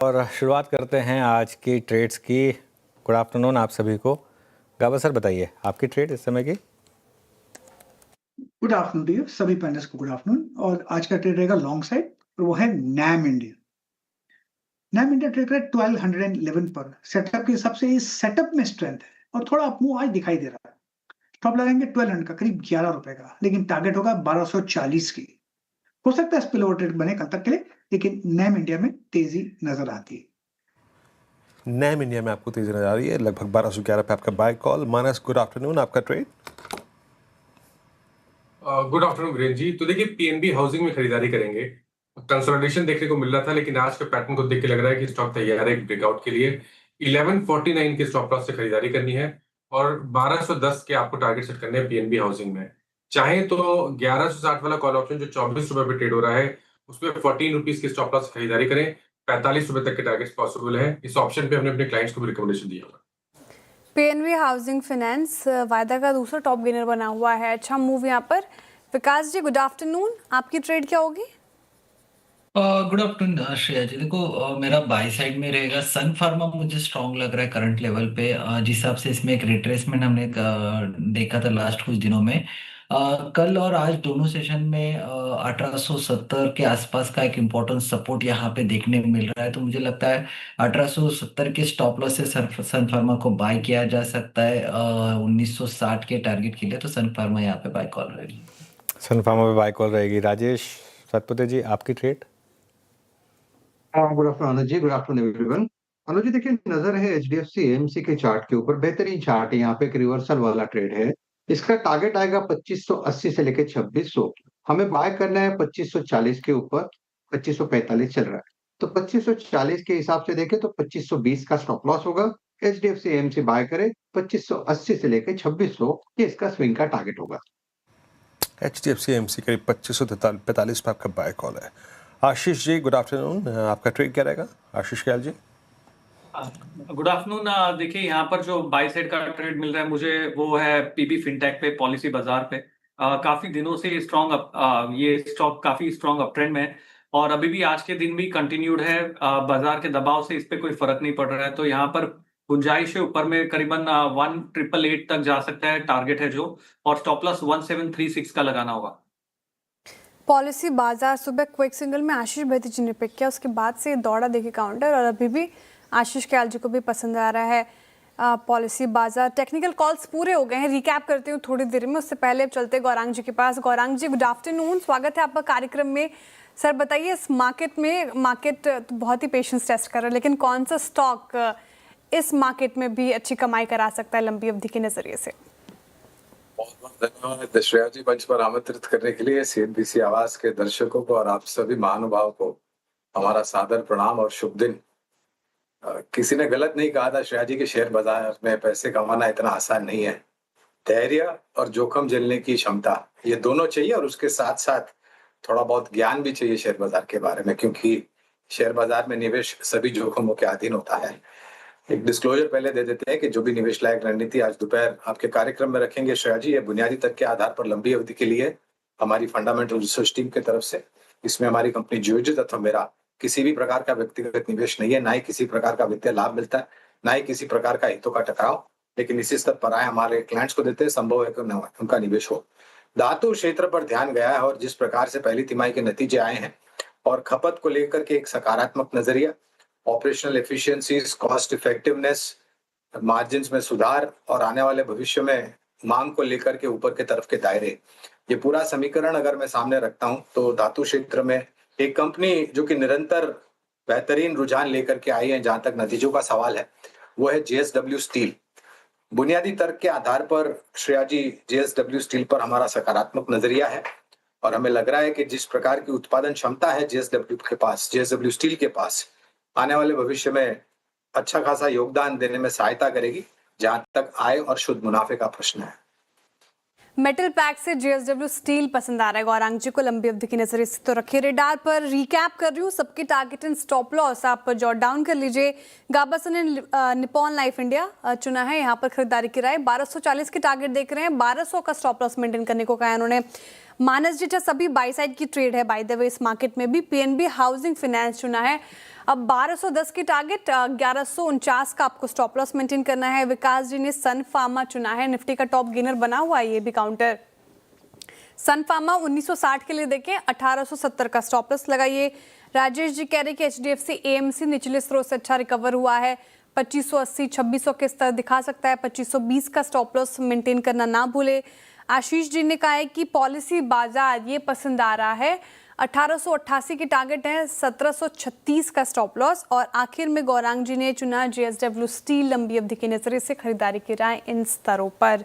और शुरुआत करते हैं आज की ट्रेड्स की। गुड आफ्टरनून आप सभी को। गाबा सर बताइए आपकी ट्रेड इस समय की। गुड आफ्टरनून टू यू सभी पैनलिस्ट को गुड आफ्टरनून। और आज का ट्रेड रहेगा लॉन्ग साइड और वो है NAM India. NAM India trade है 1211 पर। सेटअप के हिसाब से इस सेटअप में स्ट्रेंथ है और थोड़ा अपमूव आज दिखाई दे रहा है। स्टॉप लगाएंगे 1200 का, करीब 11 रुपए का, लेकिन टारगेट होगा 1240 की। हो सकता है स्पिल ओवर ट्रेड बने कल तक के लिए, लेकिन नैम इंडिया में तेजी नजर आती है। नैम इंडिया में आपको तेजी नजर आ रही है, लगभग 1211 पे आपका बाय कॉल। मानस गुड आफ्टरनून, आपका trade. Good afternoon Virendra ji. तो देखिए पीएनबी हाउसिंग में खरीदारी करेंगे। कंसोलिडेशन देखने को मिल रहा था, लेकिन आज के पैटर्न को देख के लग रहा है कि स्टॉक तैयार है एक ब्रेकआउट के लिए। 1149 के स्टॉप लॉस से खरीदारी करनी है और 1210 के आपको टारगेट सेट करने हैं पीएनबी हाउसिंग में। चाहे तो 1160 वाला कॉल ऑप्शन जो 24 रुपए पे ट्रेड हो रहा है उसमें 14 रुपीज के स्टॉप लॉस से खरीदारी करें। 45 रुपए तक के टारगेट पॉसिबल है। इस ऑप्शन पे हमने अपने क्लाइंट्स को भी रिकमेंडेशन दिया होगा। पीएनबी हाउसिंग फाइनेंस वायदा का दूसरा टॉप गेनर बना हुआ है। अच्छा मूव यहाँ पर। विकास जी गुड आफ्टरनून, आपकी ट्रेड क्या होगी? गुड आफ्टरनून श्रेया जी। देखो मेरा बाय साइड में रहेगा सन फार्मा। मुझे स्ट्रांग लग रहा है करंट लेवल पे। जिस हिसाब से इसमें एक रिट्रेसमेंट हमने देखा था लास्ट कुछ दिनों में। कल और आज दोनों सेशन में 1870 के आसपास का एक इम्पोर्टेंट सपोर्ट यहाँ पे देखने को मिल रहा है। तो मुझे लगता है 1870 के स्टॉप लॉस से सन फार्मा को बाय किया जा सकता है 1960 के टारगेट के लिए। तो सन फार्मा यहाँ पे बाय कॉल रहेगी। सन फार्मा पे बाय कॉल रहेगी। राजेश सतपथे जी आपकी ट्रेड। गुड आफ्टरनून अनुज जी, गुड आफ्टरनून एवरीवन। अनुज जी देखिए, नजर है एचडीएफसी एएमसी के चार्ट के ऊपर। बेहतरीन चार्ट है, यहाँ पे एक रिवर्सल वाला ट्रेड है। इसका टारगेट आएगा 2580 से लेके 2600। हमें बाय करना है 2540 के ऊपर। 2545 चल रहा है, तो 2540 के हिसाब से देखें तो 2520 का स्टॉप लॉस होगा। एचडीएफसी एएमसी बाय करे 2580 से लेके 2600, ये इसका स्विंग का टारगेट होगा। एचडीएफसी एएमसी करीब 2545 पे आपका बाय कॉल है। आशीष जी गुड आफ्टरनून, आपका ट्रेड क्या रहेगा? आशीष ख्याल जी। Good afternoon. देखिए यहाँ पर जो बाय साइड का ट्रेड मिल रहा है मुझे वो है पीबी फिनटेक पे, पॉलिसी बाजार पे। काफी दिनों से स्ट्रॉन्ग ये स्टॉक काफी स्ट्रॉन्ग अप ट्रेंड में है और अभी भी आज के दिन भी कंटिन्यूड है। बाजार के दबाव से इस पे कोई फर्क नहीं पड़ रहा है, तो यहाँ पर गुंजाइश है ऊपर में करीबन 1888 तक जा सकता है टारगेट है जो, और स्टॉप लॉस 1736 का लगाना होगा। पॉलिसी बाजार सुबह क्विक सिंगल में आशीष भैती जी ने पिक किया, उसके बाद से दौड़ा देखी काउंटर और अभी भी आशीष ख्याल जी को भी पसंद आ रहा है पॉलिसी बाजार। टेक्निकल कॉल्स पूरे हो गए हैं, रिकैप करती हूँ थोड़ी देर में। उससे पहले अब चलते गौरांग जी के पास। गौरांग जी गुड आफ्टरनून, स्वागत है आपका कार्यक्रम में। सर बताइए, इस मार्केट तो बहुत ही पेशेंस टेस्ट कर रहा है, लेकिन कौन सा स्टॉक इस मार्केट में भी अच्छी कमाई करा सकता है लंबी अवधि के नजरिए से? बहुत बहुत धन्यवाद श्रेया जी मंच पर आमंत्रित करने के लिए। सीएनबीसी आवाज के दर्शकों को और आप सभी महानुभाव को हमारा सादर प्रणाम और शुभ दिन। किसी ने गलत नहीं कहा था श्रेया जी के शेयर बाजार में पैसे कमाना इतना आसान नहीं है। धैर्य और जोखिम झेलने की क्षमता, ये दोनों चाहिए और उसके साथ साथ थोड़ा बहुत ज्ञान भी चाहिए शेयर बाजार के बारे में, क्योंकि शेयर बाजार में निवेश सभी जोखिमों के अधीन होता है। एक डिस्क्लोजर पहले दे देते हैं कि जो भी निवेश लायक रणनीति आज दोपहर आपके कार्यक्रम में रखेंगे श्रेया जी, ये बुनियादी तर्क के आधार पर लंबी अवधि के लिए हमारी फंडामेंटल रिसर्च टीम की तरफ से, इसमें हमारी कंपनी जियोजित अथवा मेरा किसी भी प्रकार का व्यक्तिगत निवेश नहीं है। ना ही किसी प्रकार का वित्तीय लाभ मिलता है, ना ही किसी प्रकार का हितों का टकराव, लेकिन इसी स्तर पर आए हमारे क्लाइंट्स को देते हैं, संभव है कि उनका निवेश हो। धातु क्षेत्र पर ध्यान गया है और जिस प्रकार से पहली तिमाही के नतीजे आए हैं और खपत को लेकर के एक सकारात्मक नजरिया, operational efficiencies, cost effectiveness, margin में सुधार और आने वाले भविष्य में मांग को लेकर के ऊपर के तरफ के दायरे, ये पूरा समीकरण अगर मैं सामने रखता हूं तो धातु क्षेत्र में एक कंपनी जो कि निरंतर बेहतरीन रुझान लेकर के आई है, जहां तक नतीजों का सवाल है, वो है जेएसडब्ल्यू स्टील। बुनियादी तर्क के आधार पर श्रेया जी जेएसडब्ल्यू स्टील पर हमारा सकारात्मक नजरिया है और हमें लग रहा है कि जिस प्रकार की उत्पादन क्षमता है जेएसडब्ल्यू स्टील के पास, आने वाले भविष्य में अच्छा खासा योगदान देने में सहायता करेगी, जहां तक आय और शुद्ध मुनाफे का प्रश्न है। मेटल पैक से जेएसडब्ल्यू स्टील पसंद आ रहा है गौरांग जी को लंबी अवधि की नजर से, तो रखिए रेडार पर। रिकैप कर रही हूँ सबके टारगेट एंड स्टॉप लॉस, आप जॉट डाउन कर लीजिए। गाबासन ने निपॉन लाइफ इंडिया चुना है, यहाँ पर खरीदारी की राय 1240 के टारगेट देख रहे हैं, 1200 का स्टॉप लॉस मेंटेन करने को कहा है उन्होंने। मानस जी सभी बाई साइड की ट्रेड है बाय द वे इस मार्केट में भी। पीएनबी हाउसिंग फाइनेंस चुना है, अब 1210 की टारगेट, 1149 का आपको स्टॉप लॉस मेंटेन करना है। विकास जी ने सन फार्मा चुना है, निफ्टी का टॉप गेनर बना हुआ है ये भी काउंटर। सन फार्मा 1960 के लिए देखें, 1870 का स्टॉप लॉस लगाइए। राजेश जी कह रहे कि HDFC AMC निचले स्रोत से अच्छा रिकवर हुआ है, 2580 2600 के स्तर दिखा सकता है, 2520 का स्टॉप लॉस मेंटेन करना ना भूले। आशीष जी ने कहा है कि पॉलिसी बाजार ये पसंद आ रहा है, 1888 की टारगेट है, 1736 का स्टॉप लॉस। और आखिर में गौरांग जी ने चुना JSW स्टील, लंबी अवधि के नजरिए से खरीदारी की राय इन स्तरों पर।